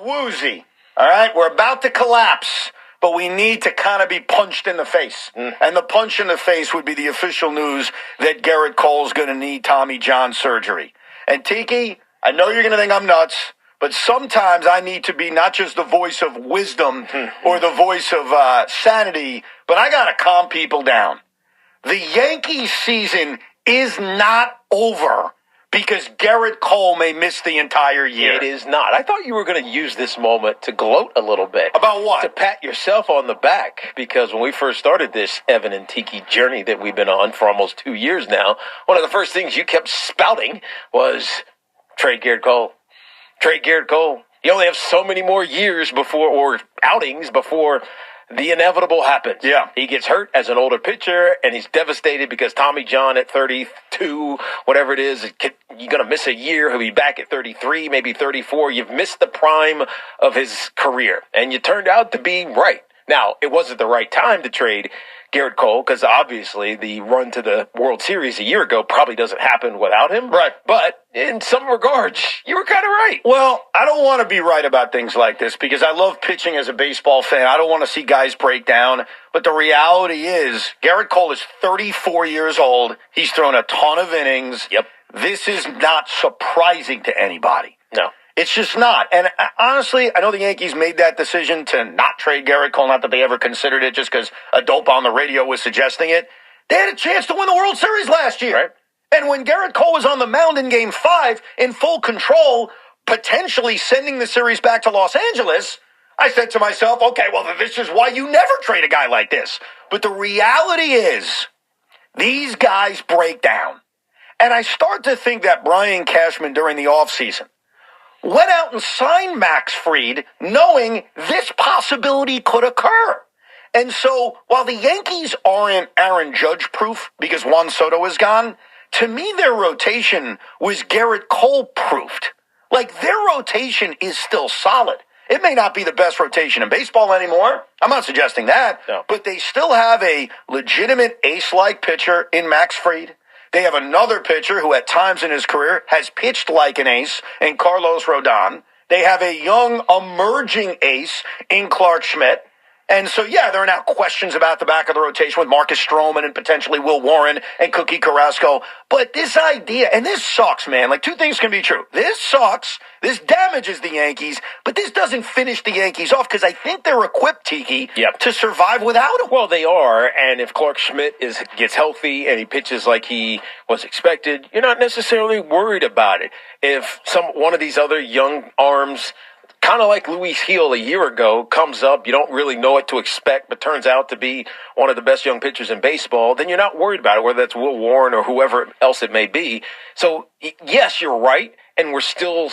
woozy. All right? We're about to collapse, but we need to kind of be punched in the face. And the punch in the face would be the official news that Gerrit Cole's going to need Tommy John surgery. And Tiki, I know you're going to think I'm nuts, but sometimes I need to be not just the voice of wisdom or the voice of sanity, but I got to calm people down. The Yankees season is not over because Gerrit Cole may miss the entire year. It is not. I thought you were going to use this moment to gloat a little bit. About what? To pat yourself on the back. Because when we first started this Evan and Tiki journey that we've been on for almost 2 years now, one of the first things you kept spouting was trade Gerrit Cole. Trade Gerrit Cole. You only have so many more years before, or outings before the inevitable happens. Yeah. He gets hurt as an older pitcher, and he's devastated because Tommy John at 32, whatever it is, you're going to miss a year. He'll be back at 33, maybe 34. You've missed the prime of his career, and you turned out to be right. Now, it wasn't the right time to trade Gerrit Cole because obviously the run to the World Series a year ago probably doesn't happen without him. Right. But in some regards, you were kind of right. Well, I don't want to be right about things like this because I love pitching as a baseball fan. I don't want to see guys break down. But the reality is Gerrit Cole is 34 years old. He's thrown a ton of innings. Yep. This is not surprising to anybody. No. It's just not. And honestly, I know the Yankees made that decision to not trade Gerrit Cole, not that they ever considered it just because a dope on the radio was suggesting it. They had a chance to win the World Series last year. Right. And when Gerrit Cole was on the mound in Game 5 in full control, potentially sending the series back to Los Angeles, I said to myself, okay, well, this is why you never trade a guy like this. But the reality is these guys break down. And I start to think that Brian Cashman during the offseason went out and signed Max Fried knowing this possibility could occur. And so while the Yankees aren't Aaron Judge proof because Juan Soto is gone, to me their rotation was Gerrit Cole proofed. Like their rotation is still solid. It may not be the best rotation in baseball anymore. I'm not suggesting that. No. But they still have a legitimate ace-like pitcher in Max Fried. They have another pitcher who at times in his career has pitched like an ace in Carlos Rodon. They have a young emerging ace in Clark Schmidt. And so, yeah, there are now questions about the back of the rotation with Marcus Stroman and potentially Will Warren and Cookie Carrasco. But this idea, and this sucks, man. Like, two things can be true. This sucks. This damages the Yankees. But this doesn't finish the Yankees off because I think they're equipped, Tiki, to survive without him. Well, they are. And if Clark Schmidt gets healthy and he pitches like he was expected, you're not necessarily worried about it. If one of these other young arms, kind of like Luis Gil a year ago, comes up, you don't really know what to expect, but turns out to be one of the best young pitchers in baseball, then you're not worried about it, whether that's Will Warren or whoever else it may be. So, yes, you're right, and we're still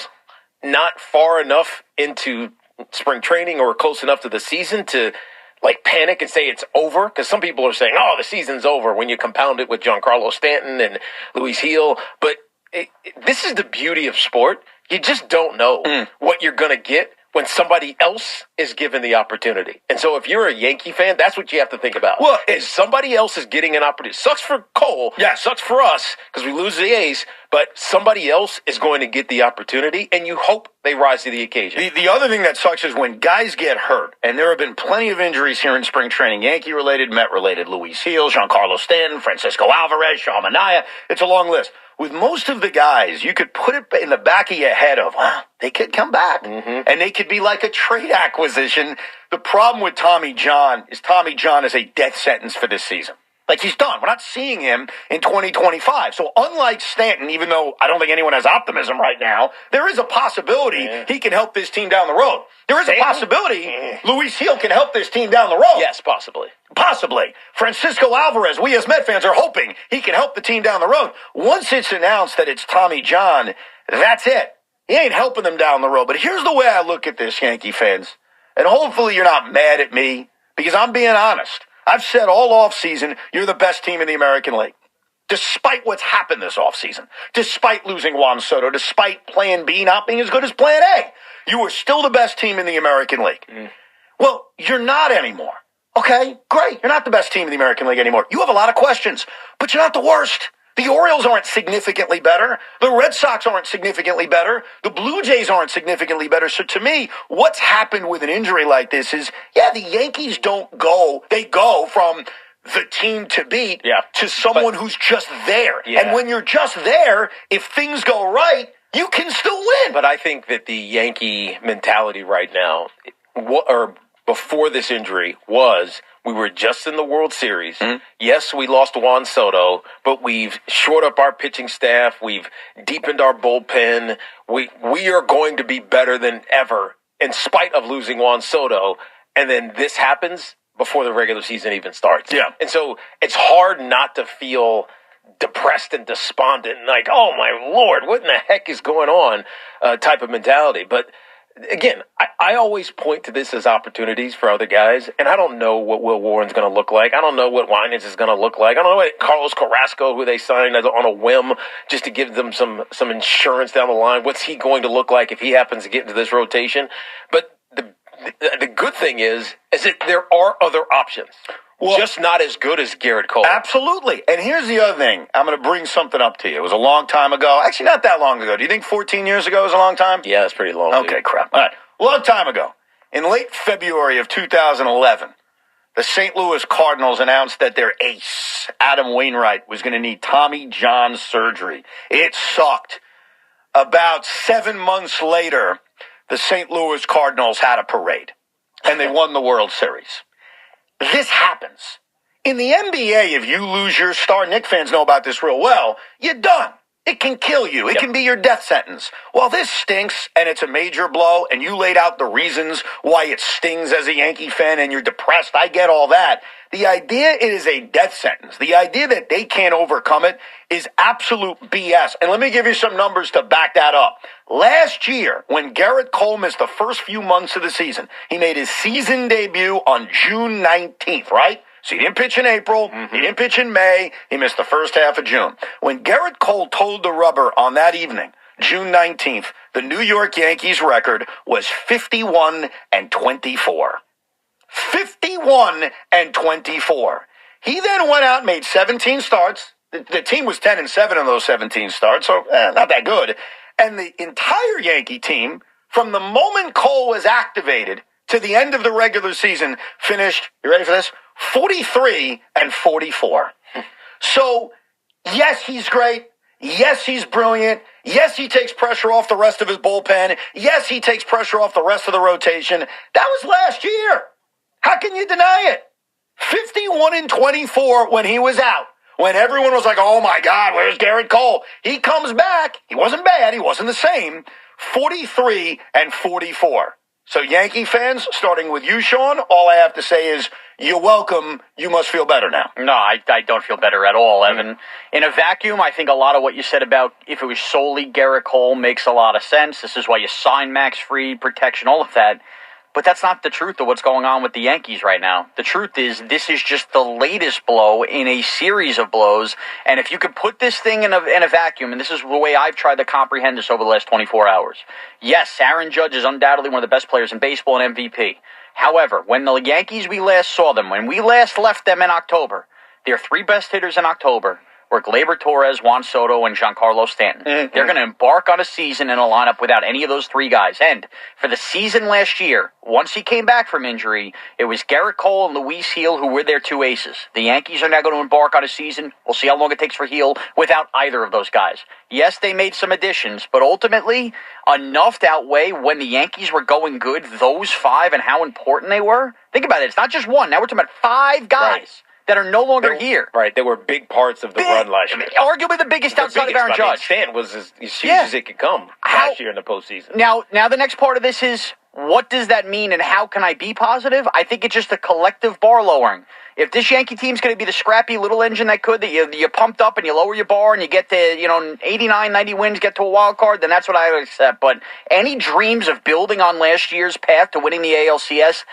not far enough into spring training or close enough to the season to like panic and say it's over, because some people are saying, oh, the season's over when you compound it with Giancarlo Stanton and Luis Gil. But this is the beauty of sport. You just don't know what you're going to get when somebody else is given the opportunity. And so if you're a Yankee fan, that's what you have to think about. Well, is somebody else is getting an opportunity. Sucks for Cole. Yeah, sucks for us because we lose the ace. But somebody else is going to get the opportunity, and you hope they rise to the occasion. The other thing that sucks is when guys get hurt, and there have been plenty of injuries here in spring training, Yankee-related, Met-related, Luis Gil, Giancarlo Stanton, Francisco Alvarez, Shaun Morash. It's a long list. With most of the guys, you could put it in the back of your head of, well, they could come back. And they could be like a trade acquisition. The problem with Tommy John is a death sentence for this season. Like, he's done. We're not seeing him in 2025. So unlike Stanton, even though I don't think anyone has optimism right now, there is a possibility he can help this team down the road. There is a possibility Luis Gil can help this team down the road. Yes, possibly. Possibly. Francisco Alvarez, we as Met fans are hoping he can help the team down the road. Once it's announced that it's Tommy John, that's it. He ain't helping them down the road. But here's the way I look at this, Yankee fans. And hopefully you're not mad at me, because I'm being honest. I've said all offseason, you're the best team in the American League. Despite what's happened this offseason, despite losing Juan Soto, despite Plan B not being as good as Plan A, you are still the best team in the American League. Well, you're not anymore. Okay, great. You're not the best team in the American League anymore. You have a lot of questions, but you're not the worst. The Orioles aren't significantly better. The Red Sox aren't significantly better. The Blue Jays aren't significantly better. So to me, what's happened with an injury like this is, the Yankees they go from the team to beat to someone who's just there. Yeah. And when you're just there, if things go right, you can still win. But I think that the Yankee mentality right now, or before this injury, was we were just in the World Series. Mm-hmm. Yes, we lost Juan Soto, but we've shored up our pitching staff. We've deepened our bullpen. We are going to be better than ever in spite of losing Juan Soto. And then this happens before the regular season even starts. Yeah. And so it's hard not to feel depressed and despondent and like, oh my Lord, what in the heck is going on type of mentality. But again, I always point to this as opportunities for other guys, and I don't know what Will Warren's going to look like. I don't know what Winans is going to look like. I don't know what Carlos Carrasco, who they signed on a whim just to give them some insurance down the line, what's he going to look like if he happens to get into this rotation. But the good thing is that there are other options. Well, just not as good as Gerrit Cole. Absolutely. And here's the other thing. I'm going to bring something up to you. It was a long time ago. Actually, not that long ago. Do you think 14 years ago was a long time? Yeah, it's pretty long. Okay, crap. All right. A long time ago. In late February of 2011, the St. Louis Cardinals announced that their ace, Adam Wainwright, was going to need Tommy John surgery. It sucked. About 7 months later, the St. Louis Cardinals had a parade, and they won the World Series. This happens. In the NBA, if you lose your star, Knicks fans know about this real well, you're done. It can kill you. It can be your death sentence. Well, this stinks, and it's a major blow, and you laid out the reasons why it stings as a Yankee fan, and you're depressed. I get all that. The idea it is a death sentence, the idea that they can't overcome it is absolute BS. And let me give you some numbers to back that up. Last year, when Gerrit Cole missed the first few months of the season, he made his season debut on June 19th, right? So he didn't pitch in April, he didn't pitch in May, he missed the first half of June. When Gerrit Cole toed the rubber on that evening, June 19th, the New York Yankees record was 51-24. 51-24. He then went out and made 17 starts. The team was 10-7 in those 17 starts, so not that good. And the entire Yankee team, from the moment Cole was activated to the end of the regular season, finished, you ready for this? 43-44. So, yes, he's great. Yes, he's brilliant. Yes, he takes pressure off the rest of his bullpen. Yes, he takes pressure off the rest of the rotation. That was last year. How can you deny it? 51-24 when he was out. When everyone was like, oh my God, where's Gerrit Cole? He comes back. He wasn't bad. He wasn't the same. 43-44. So Yankee fans, starting with you, Shaun, all I have to say is, you're welcome. You must feel better now. No, I don't feel better at all, Evan. In a vacuum, I think a lot of what you said about if it was solely Gerrit Cole makes a lot of sense. This is why you sign max-free protection, all of that. But that's not the truth of what's going on with the Yankees right now. The truth is, this is just the latest blow in a series of blows. And if you could put this thing in a vacuum, and this is the way I've tried to comprehend this over the last 24 hours. Yes, Aaron Judge is undoubtedly one of the best players in baseball and MVP. However, when the Yankees, we last saw them, when we last left them in October, their three best hitters in October were Gleyber Torres, Juan Soto, and Giancarlo Stanton. Mm-hmm. They're going to embark on a season in a lineup without any of those three guys. And for the season last year, once he came back from injury, it was Gerrit Cole and Luis Gil who were their two aces. The Yankees are now going to embark on a season. We'll see how long it takes for Gil without either of those guys. Yes, they made some additions, but ultimately enough to outweigh when the Yankees were going good, those five and how important they were. Think about it. It's not just one. Now we're talking about five guys. Right. That are no longer here. Right, they were big parts of the run last year. Arguably the biggest outside of Aaron Judge. Stanton was as huge as it could come last year in the postseason. Now the next part of this is, what does that mean and how can I be positive? I think it's just a collective bar lowering. If this Yankee team's going to be the scrappy little engine that you pumped up and you lower your bar and you get to 89, 90 wins, get to a wild card, then that's what I would accept. But any dreams of building on last year's path to winning the ALCS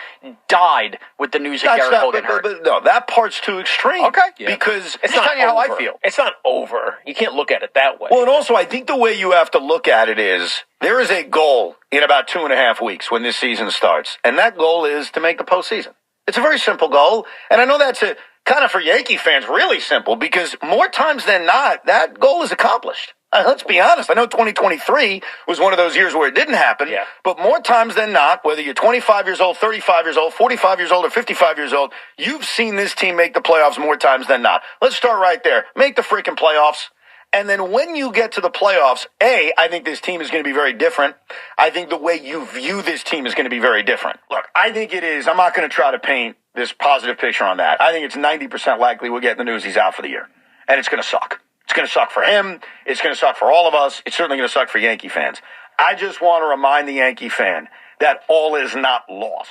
died with the news that Gerrit Cole getting hurt. But no, that part's too extreme. Okay. Yeah. Because it's not telling you how I feel. It's not over. You can't look at it that way. Well, and also I think the way you have to look at it is there is a goal in about 2.5 weeks when this season starts, and that goal is to make the postseason. It's a very simple goal, and I know that's kind of for Yankee fans, really simple, because more times than not, that goal is accomplished. Let's be honest. I know 2023 was one of those years where it didn't happen, but more times than not, whether you're 25 years old, 35 years old, 45 years old, or 55 years old, you've seen this team make the playoffs more times than not. Let's start right there. Make the freaking playoffs. And then when you get to the playoffs, I think this team is going to be very different. I think the way you view this team is going to be very different. Look, I think it is. I'm not going to try to paint this positive picture on that. I think it's 90% likely we'll get the news he's out for the year. And it's going to suck. It's going to suck for him. It's going to suck for all of us. It's certainly going to suck for Yankee fans. I just want to remind the Yankee fan that all is not lost.